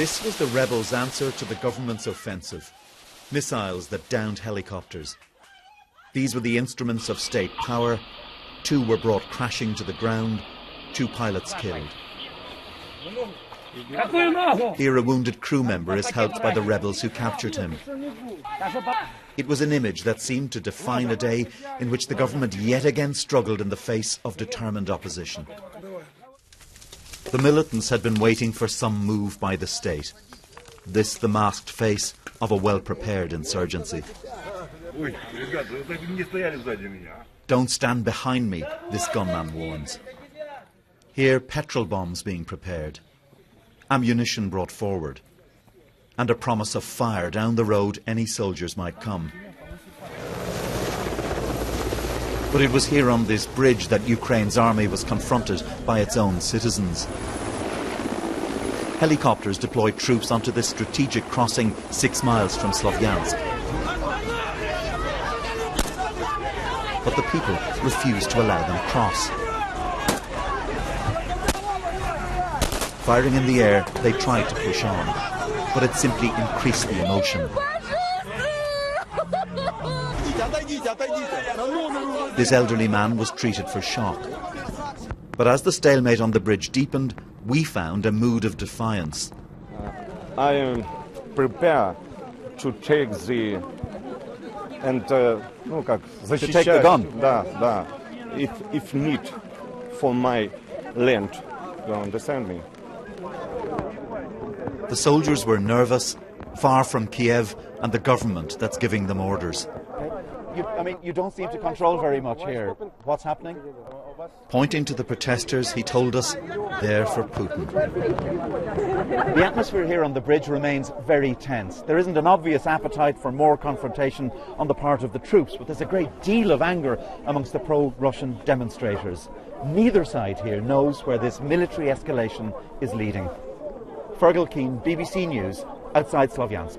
This was the rebels' answer to the government's offensive. Missiles that downed helicopters. These were the instruments of state power. 2 were brought crashing to the ground, 2 pilots killed. Here a wounded crew member is helped by the rebels who captured him. It was an image that seemed to define a day in which the government yet again struggled in the face of determined opposition. The militants had been waiting for some move by the state. This the masked face of a well-prepared insurgency. Don't stand behind me, this gunman warns. Here petrol bombs being prepared. Ammunition brought forward, and a promise of fire down the road any soldiers might come. But it was here on this bridge that Ukraine's army was confronted by its own citizens. Helicopters deployed troops onto this strategic crossing 6 miles from Sloviansk. But the people refused to allow them cross. Firing in the air, they tried to push on, but it simply increased the emotion. This elderly man was treated for shock. But as the stalemate on the bridge deepened, we found a mood of defiance. I am prepared to take the gun. If need for my land. You understand me? The soldiers were nervous, far from Kiev and the government that's giving them orders. You don't seem to control very much here. What's happening? Pointing to the protesters, he told us they're for Putin. The atmosphere here on the bridge remains very tense. There isn't an obvious appetite for more confrontation on the part of the troops, but there's a great deal of anger amongst the pro-Russian demonstrators. Neither side here knows where this military escalation is leading. Fergal Keane, BBC News, outside Sloviansk.